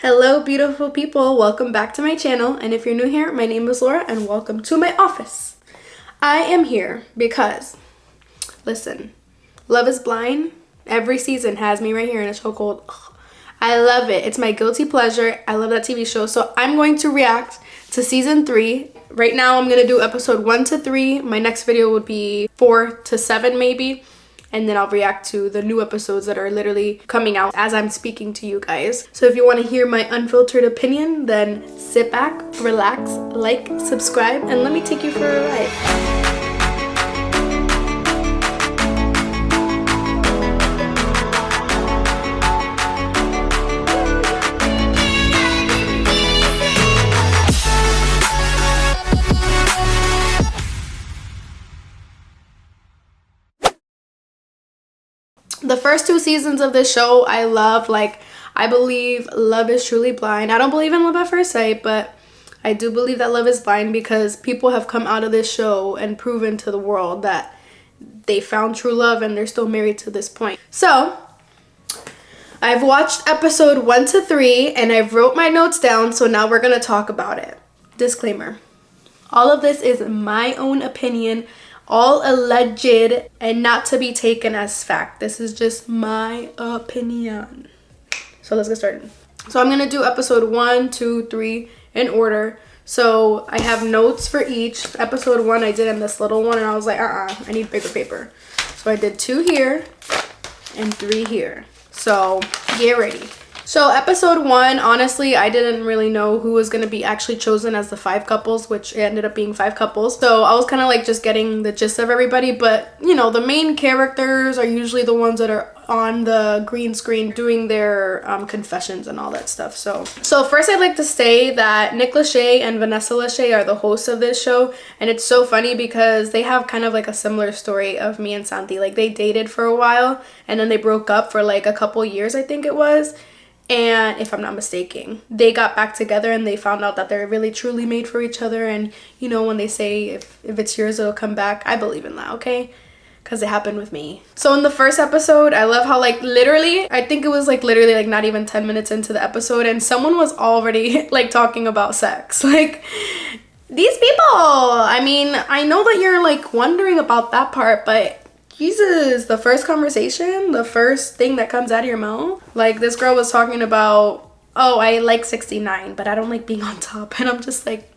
Hello beautiful people, welcome back to my channel, and if you're new here, my name is Laura and welcome to my office. I am here because, listen, Love is Blind, every season has me right here in a chokehold. I love it. It's my guilty pleasure. I love that TV show, so I'm going to react to season 3. Right now I'm going to do episode 1 to 3. My next video would be 4 to 7 maybe. And then I'll react to the new episodes that are literally coming out as I'm speaking to you guys. So if you want to hear my unfiltered opinion, then sit back, relax, like, subscribe, and let me take you for a ride. The first 2 seasons of this show I love. Like, I believe love is truly blind. I don't believe in love at first sight, but I do believe that love is blind because people have come out of this show and proven to the world that they found true love and they're still married to this point. So I've watched episode 1 to 3 and I've wrote my notes down, so now we're gonna talk about it. Disclaimer, all of this is my own opinion, all alleged and not to be taken as fact. This is just my opinion. So let's get started. So I'm gonna do episode 1, 2, 3 in order. So I have notes for each. Episode 1 I did in this little one and I was like, I need bigger paper. So I did 2 here and 3 here. So get ready. So episode 1, honestly, I didn't really know who was going to be actually chosen as the 5 couples, which ended up being 5 couples. So I was kind of like just getting the gist of everybody. But, you know, the main characters are usually the ones that are on the green screen doing their confessions and all that stuff. So first I'd like to say that Nick Lachey and Vanessa Lachey are the hosts of this show. And it's so funny because they have kind of like a similar story of me and Santi. Like, they dated for a while and then they broke up for like a couple years, I think it was. And if I'm not mistaken, they got back together and they found out that they're really truly made for each other. And, you know, when they say if it's yours, it'll come back, I believe in that, okay? Because it happened with me. So in the first episode, I love how like literally, I think it was like literally like not even 10 minutes into the episode and someone was already like talking about sex. Like, these people, I mean, I know that you're like wondering about that part, but Jesus, the first conversation, the first thing that comes out of your mouth. Like, this girl was talking about, oh, I like 69, but I don't like being on top. And I'm just like,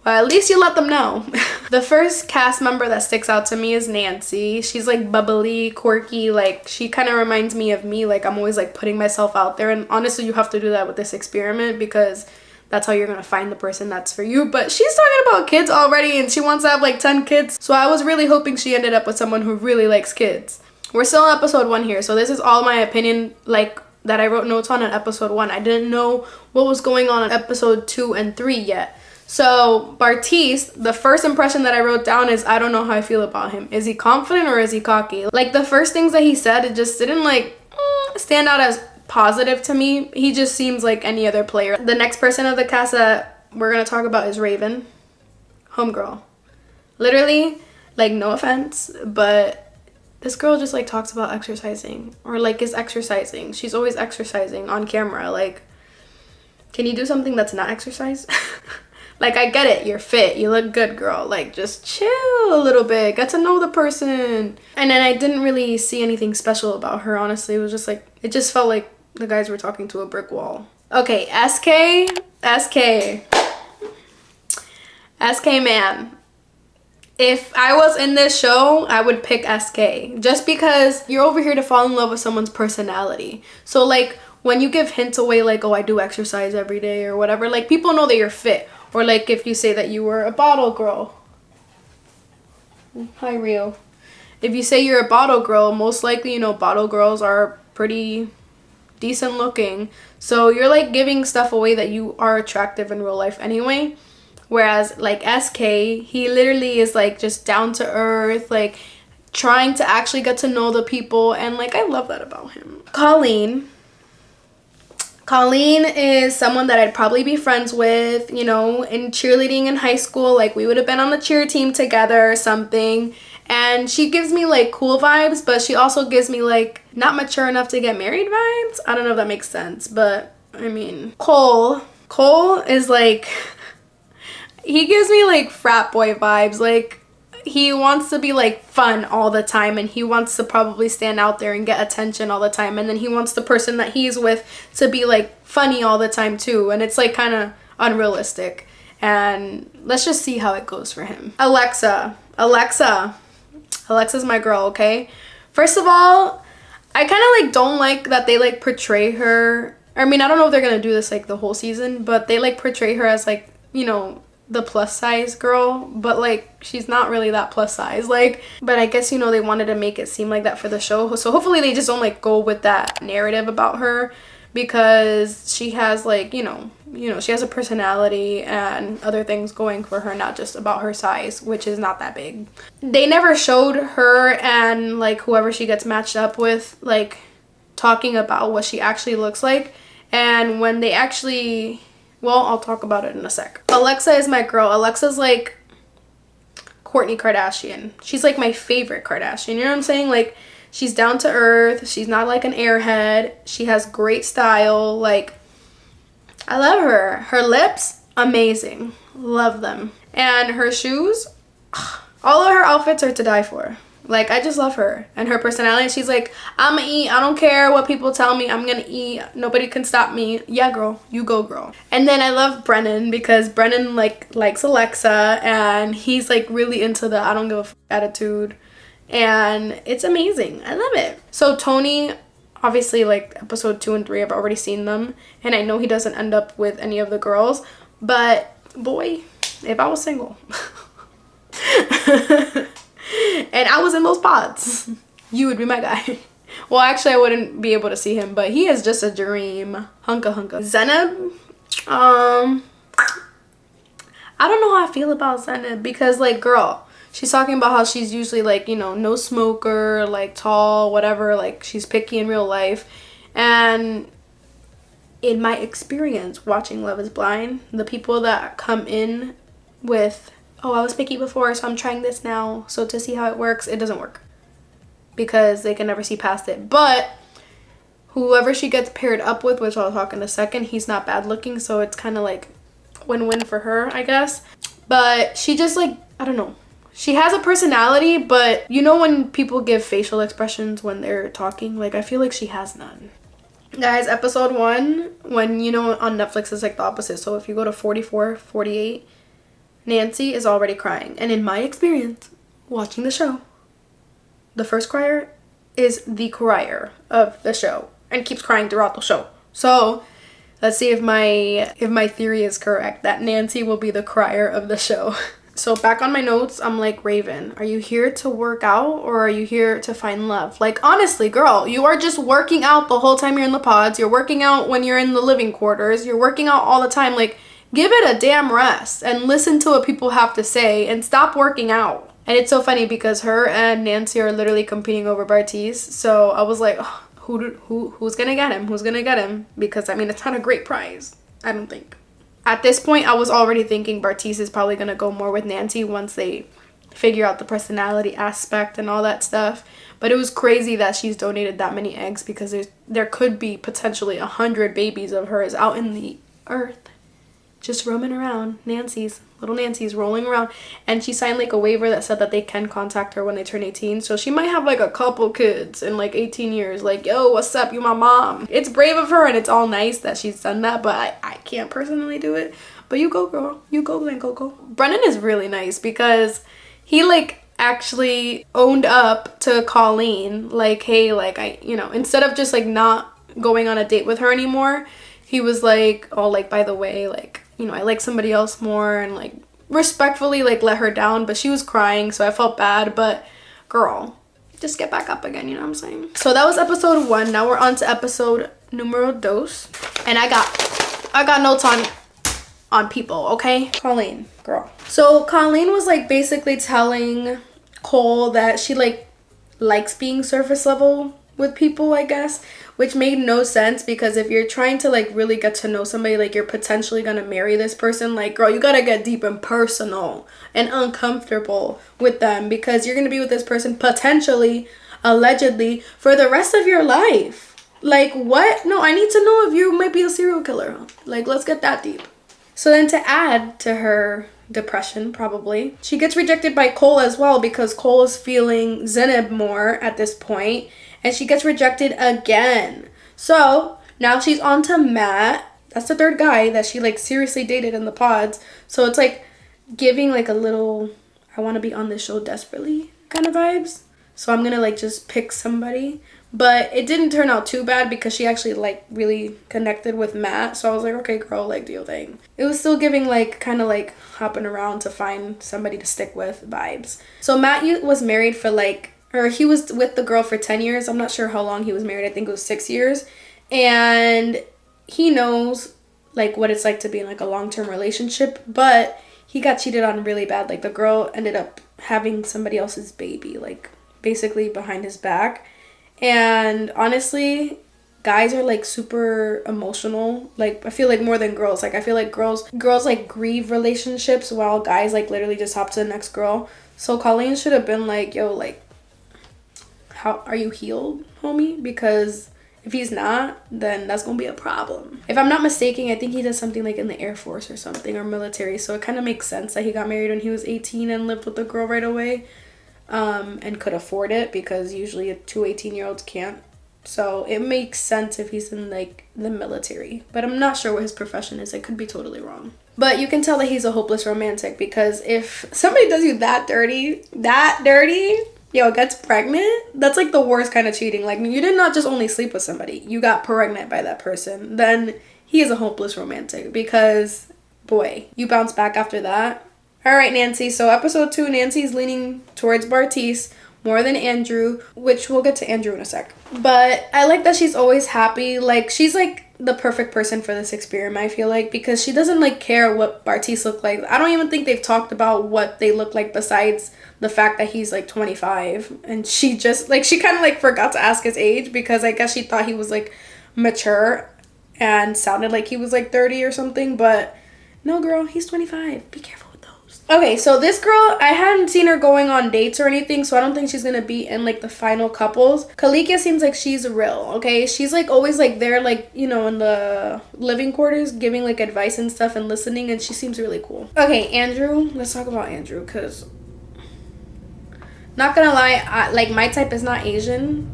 well, at least you let them know. The first cast member that sticks out to me is Nancy. She's like bubbly, quirky, like she kind of reminds me of me. Like, I'm always like putting myself out there. And honestly, you have to do that with this experiment because that's how you're gonna find the person that's for you. But she's talking about kids already and she wants to have like 10 kids. So I was really hoping she ended up with someone who really likes kids. We're still on episode 1 here. So this is all my opinion, like, that I wrote notes on in episode 1. I didn't know what was going on in episode 2 and 3 yet. So Bartise, the first impression that I wrote down is, I don't know how I feel about him. Is he confident or is he cocky? Like, the first things that he said, it just didn't like stand out as positive to me. He just seems like any other player. The next person of the cast that we're gonna talk about is Raven. Homegirl. Literally, like, no offense, but this girl just like talks about exercising or like is exercising. She's always exercising on camera. Like, can you do something that's not exercise? Like, I get it, you're fit, you look good, girl. Like, just chill a little bit, get to know the person. And then I didn't really see anything special about her, honestly. It was just like, it just felt like the guys were talking to a brick wall. Okay, SK man. If I was in this show, I would pick SK. Just because you're over here to fall in love with someone's personality. So like, when you give hints away like, oh, I do exercise every day or whatever, like, people know that you're fit. Or like if you say that you were a bottle girl. Hi, Rio. If you say you're a bottle girl, most likely, you know, bottle girls are pretty decent looking. So you're like giving stuff away that you are attractive in real life anyway. Whereas like SK, he literally is like just down to earth, like trying to actually get to know the people. And like, I love that about him. Colleen is someone that I'd probably be friends with, you know, in cheerleading in high school. Like, we would have been on the cheer team together or something. And she gives me like cool vibes, but she also gives me like not mature enough to get married vibes. I don't know if that makes sense, but I mean, Cole is like, he gives me like frat boy vibes. Like, he wants to be like fun all the time, and he wants to probably stand out there and get attention all the time, and then he wants the person that he's with to be like funny all the time too, and it's like kind of unrealistic. And let's just see how it goes for him. Alexa's my girl, okay? First of all, I kind of like don't like that they like portray her. I mean, I don't know if they're gonna do this like the whole season, but they like portray her as like, you know, the plus size girl, but like she's not really that plus size. Like, but I guess, you know, they wanted to make it seem like that for the show, so hopefully they just don't like go with that narrative about her, because she has like, you know, she has a personality and other things going for her, not just about her size, which is not that big. They never showed her and like whoever she gets matched up with like talking about what she actually looks like. And when they actually, well, I'll talk about it in a sec. Alexa is my girl. Alexa's like Kourtney Kardashian. She's like my favorite Kardashian, you know what I'm saying? Like, she's down to earth. She's not like an airhead. She has great style. Like, I love her. Her lips, amazing. Love them. And her shoes, all of her outfits are to die for. Like, I just love her. And her personality, she's like, I'ma eat. I don't care what people tell me. I'm gonna eat. Nobody can stop me. Yeah, girl. You go, girl. And then I love Brennan, because Brennan, like, likes Alexa. And he's, like, really into the I don't give a f attitude. And it's amazing. I love it. So Tony, obviously, like, episode 2 and 3, I've already seen them. And I know he doesn't end up with any of the girls. But, boy, if I was single... and I was in those pods, you would be my guy. Well, actually, I wouldn't be able to see him, but he is just a dream. Hunka. Zanab, I don't know how I feel about Zanab, because, like, girl, she's talking about how she's usually, like, you know, no smoker, like, tall, whatever, like, she's picky in real life. And in my experience watching Love is Blind, the people that come in with, oh, I was picky before, so I'm trying this now, so to see how it works, it doesn't work, because they can never see past it. But whoever she gets paired up with, which I'll talk in a second, he's not bad looking, so it's kind of like win-win for her, I guess. But she just, like, I don't know, she has a personality, but you know when people give facial expressions when they're talking, like, I feel like she has none. Guys, episode 1, when, you know, on Netflix it's like the opposite, so if you go to 44, 48, Nancy is already crying. And in my experience watching the show, the first crier is the crier of the show and keeps crying throughout the show. So let's see if my theory is correct, that Nancy will be the crier of the show. So back on my notes, I'm like, Raven, are you here to work out, or are you here to find love? Like, honestly, girl, you are just working out the whole time you're in the pods. You're working out when you're in the living quarters. You're working out all the time. Like, give it a damn rest and listen to what people have to say and stop working out. And it's so funny because her and Nancy are literally competing over Bartiz. So I was like, oh, who's gonna get him? Who's gonna get him? Because, I mean, it's not a great prize, I don't think. At this point, I was already thinking Bartiz is probably gonna go more with Nancy once they figure out the personality aspect and all that stuff. But it was crazy that she's donated that many eggs, because there could be potentially 100 babies of hers out in the earth, just roaming around. Little Nancy's rolling around. And she signed like a waiver that said that they can contact her when they turn 18. So she might have like a couple kids in like 18 years. Like, yo, what's up? You my mom. It's brave of her, and it's all nice that she's done that, but I can't personally do it. But you go, girl. You go, Glenn, go. Brennan is really nice, because he like actually owned up to Colleen. Like, hey, like, I, you know, instead of just like not going on a date with her anymore, he was like, oh, like, by the way, like, you know, I like somebody else more, and like respectfully like let her down. But she was crying, so I felt bad. But girl, just get back up again, you know what I'm saying? So that was episode 1. Now we're on to episode numero 2, and I got notes on people, okay? Colleen, girl. So Colleen was like basically telling Cole that she like likes being surface level with people, I guess, which made no sense, because if you're trying to like really get to know somebody, like you're potentially gonna marry this person, like, girl, you gotta get deep and personal and uncomfortable with them, because you're gonna be with this person potentially, allegedly, for the rest of your life. Like, what? No, I need to know if you might be a serial killer. Like, let's get that deep. So then to add to her depression, probably, she gets rejected by Cole as well because Cole is feeling Zenib more at this point, and she gets rejected again. So now she's on to Matt. That's the third guy that she like seriously dated in the pods. So it's like giving like a little I want to be on this show desperately kind of vibes. So I'm gonna like just pick somebody. But it didn't turn out too bad because she actually like really connected with Matt. So I was like, okay, girl, like do your thing. It was still giving like kind of like hopping around to find somebody to stick with vibes. So Matt was married for like, or he was with the girl for 10 years. I'm not sure how long he was married. I think it was 6 years. And he knows like what it's like to be in like a long-term relationship, but he got cheated on really bad. Like the girl ended up having somebody else's baby, like basically behind his back. And honestly, guys are like super emotional. Like I feel like more than girls. Like I feel like girls like grieve relationships while guys like literally just hop to the next girl. So Colleen should have been like, yo, like, how are you healed, homie? Because if he's not, then that's gonna be a problem. If I'm not mistaken, I think he does something like in the Air Force or something, or military. So it kind of makes sense that he got married when he was 18 and lived with the girl right away, and could afford it, because usually two 18-year-olds can't. So it makes sense if he's in like the military. But I'm not sure what his profession is. I could be totally wrong. But you can tell that he's a hopeless romantic, because if somebody does you that dirty, yo, gets pregnant, that's like the worst kind of cheating. Like, you did not just only sleep with somebody, you got pregnant by that person. Then he is a hopeless romantic, because boy, you bounce back after that. All right, Nancy. So episode 2, Nancy's leaning towards Bartise more than Andrew, which we'll get to Andrew in a sec. But I like that she's always happy. Like, she's like the perfect person for this experiment, I feel like, because she doesn't like care what Bartise look like. I don't even think they've talked about what they look like besides the fact that he's like 25, and she just like, she kind of like forgot to ask his age, because I guess she thought he was like mature and sounded like he was like 30 or something. But no, girl, he's 25. Be careful with those. Okay, so this girl, I hadn't seen her going on dates or anything, so I don't think she's gonna be in like the final couples. Kalikia seems like she's real, okay? She's like always like there, like, you know, in the living quarters giving like advice and stuff and listening, and she seems really cool. Okay, Andrew, let's talk about Andrew, because not gonna lie, like my type is not Asian.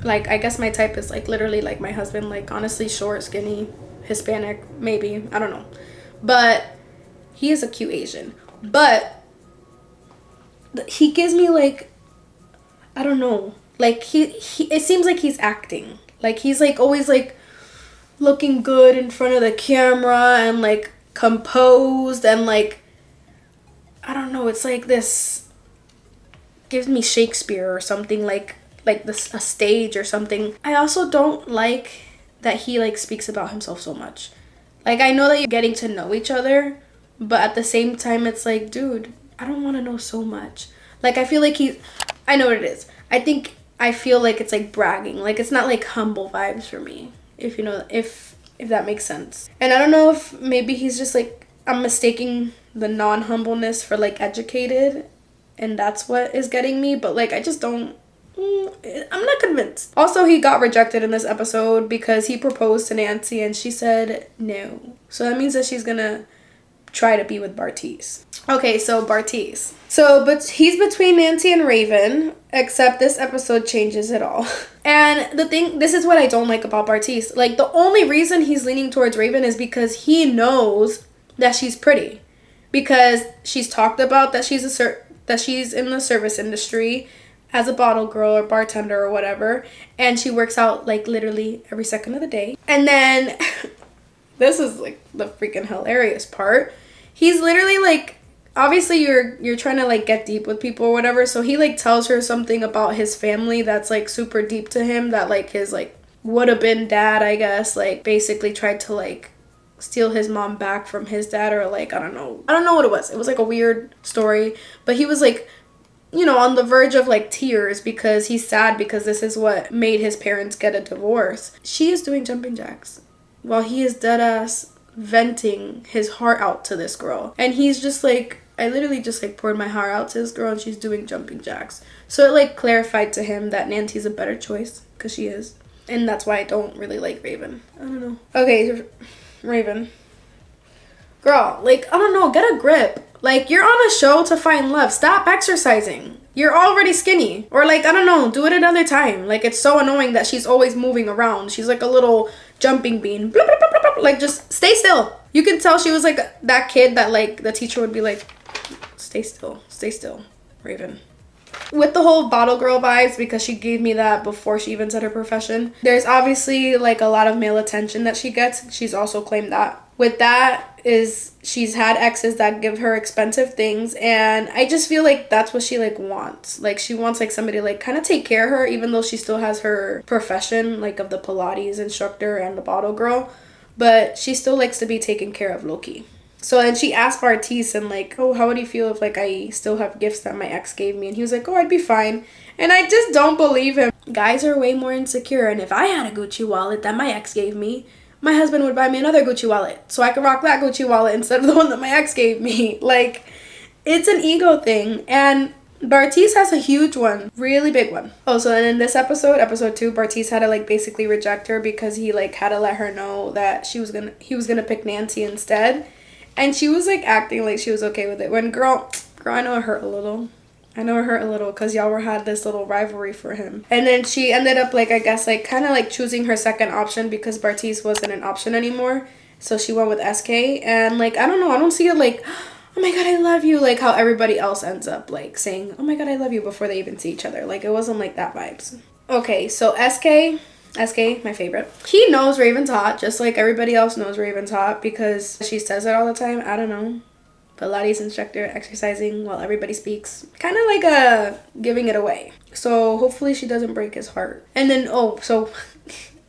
Like, I guess my type is like literally like my husband, like honestly short, skinny, Hispanic, maybe, I don't know. But he is a cute Asian. But he gives me like, I don't know, like he it seems like he's acting. Like he's like always like looking good in front of the camera and like composed, and like, I don't know, it's like this gives me Shakespeare or something, like this, a stage or something. I also don't like that he like speaks about himself so much. Like, I know that you're getting to know each other, but at the same time it's like, dude, I don't want to know so much. Like, I feel like I know what it is. I feel like it's like bragging. Like, it's not like humble vibes for me, if you know, if that makes sense. And I don't know if maybe he's just like, I'm mistaking the non-humbleness for like educated, and that's what is getting me. But like, I just don't, I'm not convinced. Also, he got rejected in this episode because he proposed to Nancy and she said no. So that means that she's gonna try to be with Bartise. Okay, so Bartise. But he's between Nancy and Raven, except this episode changes it all. And this is what I don't like about Bartise. Like, the only reason he's leaning towards Raven is because he knows that she's pretty. Because she's talked about that she's in the service industry as a bottle girl or bartender or whatever, and she works out like literally every second of the day. And then this is like the freaking hilarious part. He's literally like, obviously you're trying to like get deep with people or whatever, so he like tells her something about his family that's like super deep to him, that like his like would have been dad, I guess, like basically tried to like steal his mom back from his dad, or like, I don't know what it was. It was like a weird story, but he was like, you know, on the verge of like tears because he's sad because this is what made his parents get a divorce. She is doing jumping jacks while he is dead ass venting his heart out to this girl, and he's just like, I literally just like poured my heart out to this girl and she's doing jumping jacks. So it like clarified to him that Nancy's a better choice, because she is. And that's why I don't really like Raven. I don't know. Okay, Raven. Girl, like, I don't know, get a grip. Like, you're on a show to find love. Stop exercising. You're already skinny. Or, like, I don't know, do it another time. Like, it's so annoying that she's always moving around. She's like a little jumping bean. Blah, blah, blah, blah, blah. Like, just stay still. You can tell she was like that kid that, like, the teacher would be like, stay still, Raven. With the whole bottle girl vibes, because she gave me that before she even said her profession. There's obviously like a lot of male attention that she gets. She's also claimed that. With that is she's had exes that give her expensive things, and I just feel like that's what she like wants. Like she wants like somebody to like kind of take care of her, even though she still has her profession like of the Pilates instructor and the bottle girl, but she still likes to be taken care of low-key. So then she asked Bartise and like, oh, how would you feel if like I still have gifts that my ex gave me? And he was like, oh, I'd be fine. And I just don't believe him. Guys are way more insecure, and if I had a Gucci wallet that my ex gave me, my husband would buy me another Gucci wallet so I could rock that Gucci wallet instead of the one that my ex gave me. Like, it's an ego thing. And Bartise has a huge one, really big one. Oh, so then in this episode 2, Bartise had to like basically reject her because he like had to let her know that he was gonna pick Nancy instead. And she was like acting like she was okay with it. When girl, I know it hurt a little. Because y'all had this little rivalry for him. And then she ended up like, I guess like kind of like choosing her second option because Bartise wasn't an option anymore. So she went with SK. And like, I don't know, I don't see it like, oh my god, I love you. Like how everybody else ends up like saying, oh my god, I love you before they even see each other. Like it wasn't like that vibes. Okay, so SK, my favorite. He knows Raven's hot, just like everybody else knows Raven's hot because she says it all the time. I don't know. Pilates instructor exercising while everybody speaks. Kind of like giving it away. So hopefully she doesn't break his heart. And then, so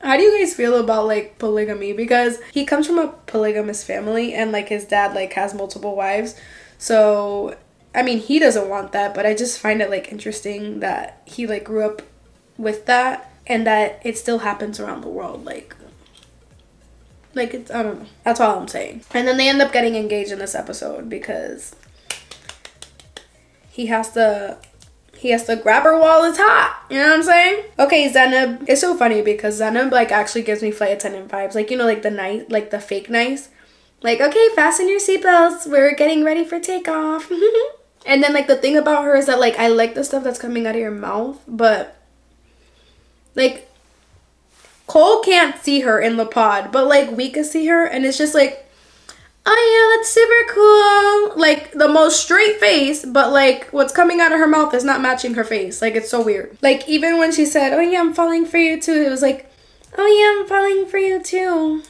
how do you guys feel about like polygamy? Because he comes from a polygamous family and like his dad like has multiple wives. So, I mean, he doesn't want that, but I just find it like interesting that he like grew up with that. And that it still happens around the world. Like it's, I don't know. That's all I'm saying. And then they end up getting engaged in this episode because he has to grab her while it's hot. You know what I'm saying? Okay, Zenab. It's so funny because Zenab like actually gives me flight attendant vibes. Like, you know, like the nice, like the fake nice. Like, okay, fasten your seatbelts. We're getting ready for takeoff. And then like the thing about her is that like I like the stuff that's coming out of your mouth, but like, Cole can't see her in the pod, but, like, we can see her, and it's just like, oh, yeah, that's super cool. Like, the most straight face, but, like, what's coming out of her mouth is not matching her face. Like, it's so weird. Like, even when she said, oh, yeah, I'm falling for you, too, it was like, oh, yeah, I'm falling for you, too.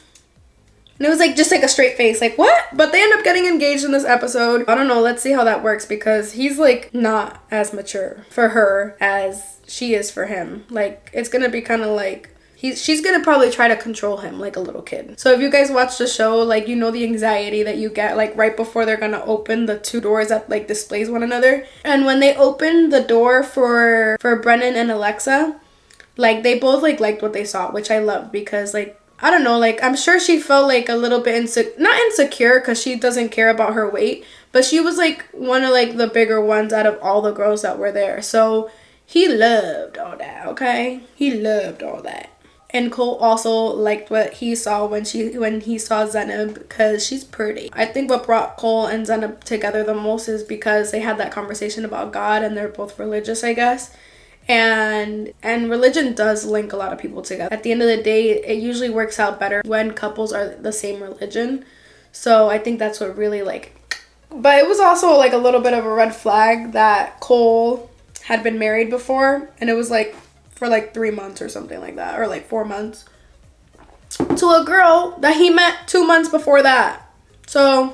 And it was, like, just, like, a straight face. Like, what? But they end up getting engaged in this episode. I don't know. Let's see how that works, because he's, like, not as mature for her as she is for him. Like, it's gonna be kind of like she's gonna probably try to control him like a little kid. So if you guys watch the show, like, you know the anxiety that you get like right before they're gonna open the two doors that like displays one another. And when they opened the door for Brennan and Alexa, like they both like liked what they saw, which I love because like I don't know, like I'm sure she felt like a little bit not insecure because she doesn't care about her weight, but she was like one of like the bigger ones out of all the girls that were there. So he loved all that, okay? He loved all that. And Cole also liked what he saw when he saw Zenab because she's pretty. I think what brought Cole and Zenab together the most is because they had that conversation about God and they're both religious, I guess. And religion does link a lot of people together. At the end of the day, it usually works out better when couples are the same religion. So I think that's what really like... But it was also like a little bit of a red flag that Cole had been married before, and it was like for like 3 months or something like that, or like 4 months, to a girl that he met 2 months before that. So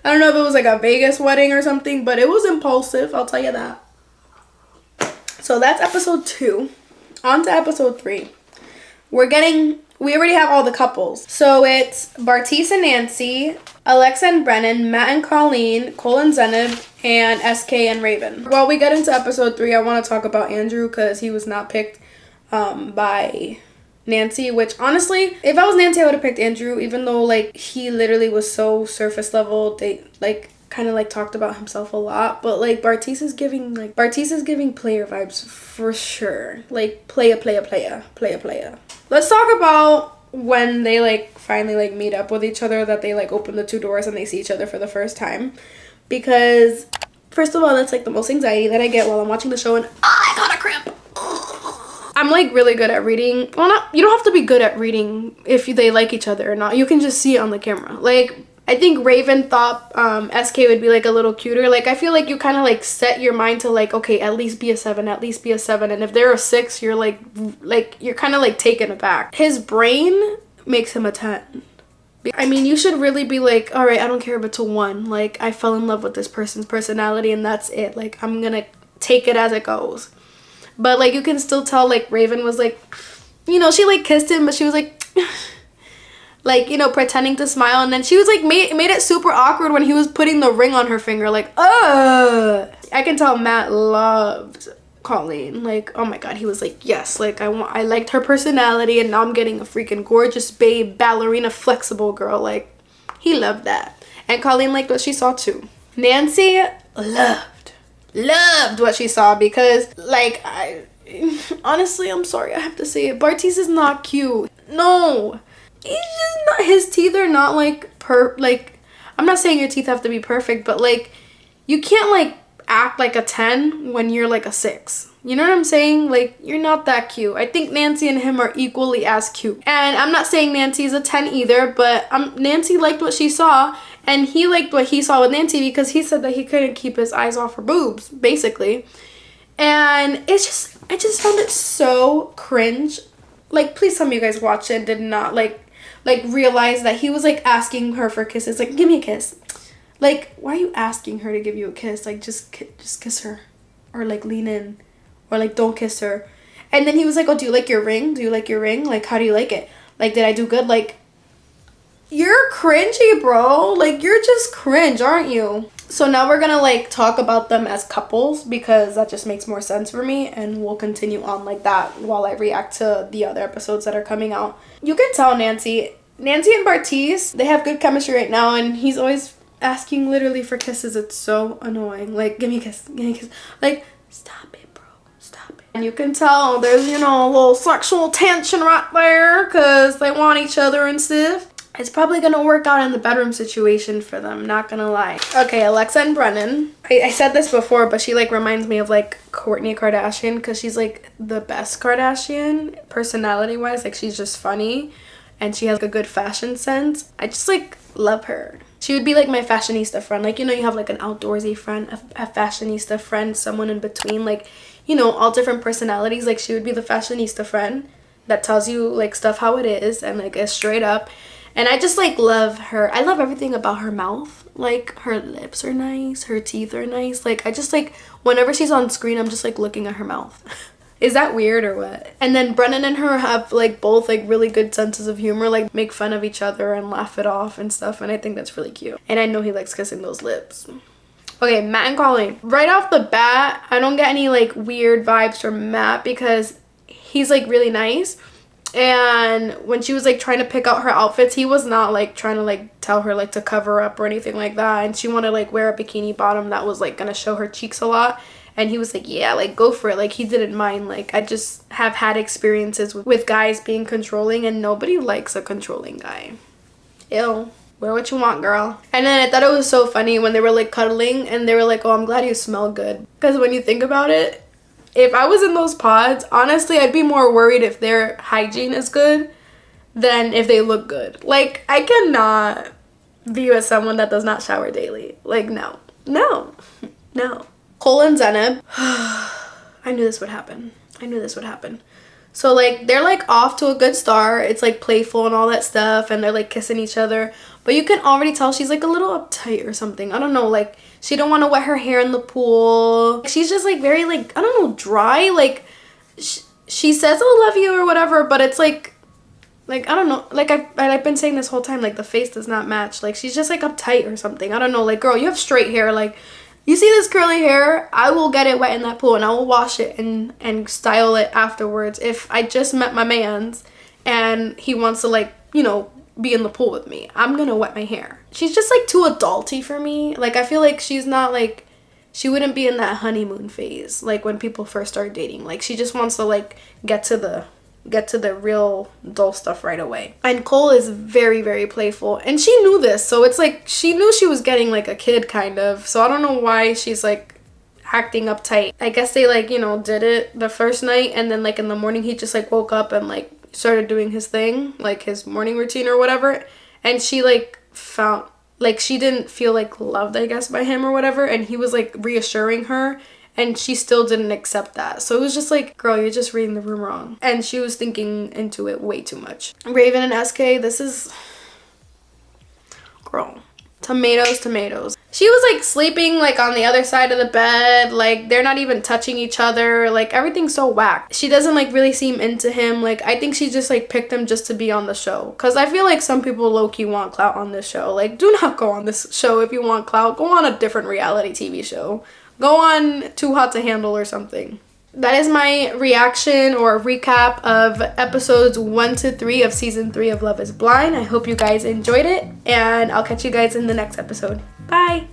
I don't know if it was like a Vegas wedding or something, but it was impulsive, I'll tell you that. So that's episode 2. On to episode 3. We already have all the couples. So it's Bartise and Nancy, Alexa and Brennan, Matt and Colleen, Cole and Zenab, and SK and Raven. While we get into episode 3, I want to talk about Andrew because he was not picked by Nancy, which honestly, if I was Nancy, I would have picked Andrew, even though like he literally was so surface level. kind of like talked about himself a lot, but like Bartise is giving player vibes for sure. Like playa. Let's talk about when they like finally like meet up with each other, that they like open the 2 doors and they see each other for the first time. Because first of all, that's like the most anxiety that I get while I'm watching the show, and I got a cramp. I'm like really good at reading. Well, not, you don't have to be good at reading if they like each other or not. You can just see it on the camera. Like I think Raven thought SK would be like a little cuter. Like I feel like you kind of like set your mind to like, okay, at least be a 7, and if they're a 6, you're like you're kind of like taken aback. His brain makes him a 10. I mean, you should really be like, all right, I don't care if it's a 1. Like I fell in love with this person's personality and that's it. Like I'm gonna take it as it goes. But like you can still tell like Raven was like, you know, she like kissed him, but she was like like, you know, pretending to smile, and then she was like made it super awkward when he was putting the ring on her finger, like I can tell Matt loved Colleen. Like, oh my god, he was like, yes, like I liked her personality, and now I'm getting a freaking gorgeous babe ballerina flexible girl. Like he loved that, and Colleen liked what she saw too. Nancy loved what she saw, because like honestly, I'm sorry, I have to say it, Bartise is not cute. No, he's just not. His teeth are not like like, I'm not saying your teeth have to be perfect, but like you can't like act like a 10 when you're like a 6. You know what I'm saying? Like you're not that cute. I think Nancy and him are equally as cute, and I'm not saying Nancy's a 10 either, but Nancy liked what she saw, and he liked what he saw with Nancy, because he said that he couldn't keep his eyes off her boobs, basically. And I just found it so cringe. Like, please tell me you guys watched it and did not like realize that he was like asking her for kisses, like, give me a kiss. Like, why are you asking her to give you a kiss? Like, just kiss her, or like lean in, or like don't kiss her. And then he was like, oh, do you like your ring? Like, how do you like it? Like, did I do good? Like, you're cringy, bro. Like, you're just cringe, aren't you? So now we're gonna like talk about them as couples, because that just makes more sense for me, and we'll continue on like that while I react to the other episodes that are coming out. You can tell Nancy and Bartise, they have good chemistry right now, and he's always asking literally for kisses. It's so annoying. Like, give me a kiss. Like, stop it, bro, stop it. And you can tell there's, you know, a little sexual tension right there, because they want each other and stuff. It's probably gonna work out in the bedroom situation for them, not gonna lie. Okay, Alexa and Brennan. I said this before, but she like reminds me of like Kourtney Kardashian, because she's like the best Kardashian personality wise. Like, she's just funny and she has a good fashion sense. I just like love her. She would be like my fashionista friend. Like, you know, you have like an outdoorsy friend, a fashionista friend, someone in between, like, you know, all different personalities. Like, she would be the fashionista friend that tells you like stuff how it is and like is straight up. And I just like love her. I love everything about her mouth. Like, her lips are nice, her teeth are nice. Like, I just like, whenever she's on screen, I'm just like looking at her mouth. Is that weird or what? And then Brennan and her have like both like really good senses of humor, like make fun of each other and laugh it off and stuff, and I think that's really cute. And I know he likes kissing those lips. Okay, Matt and Colleen. Right off the bat, I don't get any like weird vibes from Matt, because he's like really nice. And when she was like trying to pick out her outfits, he was not like trying to like tell her like to cover up or anything like that. And she wanted to like wear a bikini bottom that was like gonna show her cheeks a lot, and he was like, yeah, like go for it. Like, he didn't mind. Like, I just have had experiences with guys being controlling, and nobody likes a controlling guy. Ew. Wear what you want, girl. And then I thought it was so funny when they were like cuddling and they were like, oh, I'm glad you smell good. Because when you think about it, if I was in those pods, honestly, I'd be more worried if their hygiene is good than if they look good. Like, I cannot be with someone that does not shower daily. Like, no. Cole and Zeneb. I knew this would happen. So, like, they're, like, off to a good start. It's, like, playful and all that stuff, and they're, like, kissing each other. But you can already tell she's, like, a little uptight or something. I don't know, like, she don't want to wet her hair in the pool. She's just, like, very, like, I don't know, dry. Like, she says, oh, love you or whatever, but it's, like, I don't know. Like, I've been saying this whole time, like, the face does not match. Like, she's just, like, uptight or something. I don't know. Like, girl, you have straight hair. Like, you see this curly hair? I will get it wet in that pool, and I will wash it and style it afterwards. If I just met my man's and he wants to, like, you know, be in the pool with me. I'm gonna wet my hair. She's just like too adulty for me. Like I feel like she's not like, she wouldn't be in that honeymoon phase like when people first start dating. Like she just wants to like get to the real dull stuff right away. And Cole is very, very playful, and she knew this, so it's like she knew she was getting like a kid kind of. So I don't know why she's like acting uptight. I guess they like, you know, did it the first night, and then like in the morning he just like woke up and like started doing his thing, like his morning routine or whatever, and she like found like she didn't feel like loved, I guess, by him or whatever, and he was like reassuring her, and she still didn't accept that. So it was just like, girl, you're just reading the room wrong. And she was thinking into it way too much. Raven and SK, this is, girl, tomatoes. She was like sleeping like on the other side of the bed, like they're not even touching each other, like everything's so whack. She doesn't like really seem into him. Like I think she just like picked him just to be on the show, because I feel like some people low-key want clout on this show. Like do not go on this show if you want clout. Go on a different reality TV show. Go on Too Hot to Handle or something. That is my reaction or recap of episodes 1 to 3 of season 3 of Love is Blind. I hope you guys enjoyed it, and I'll catch you guys in the next episode. Bye!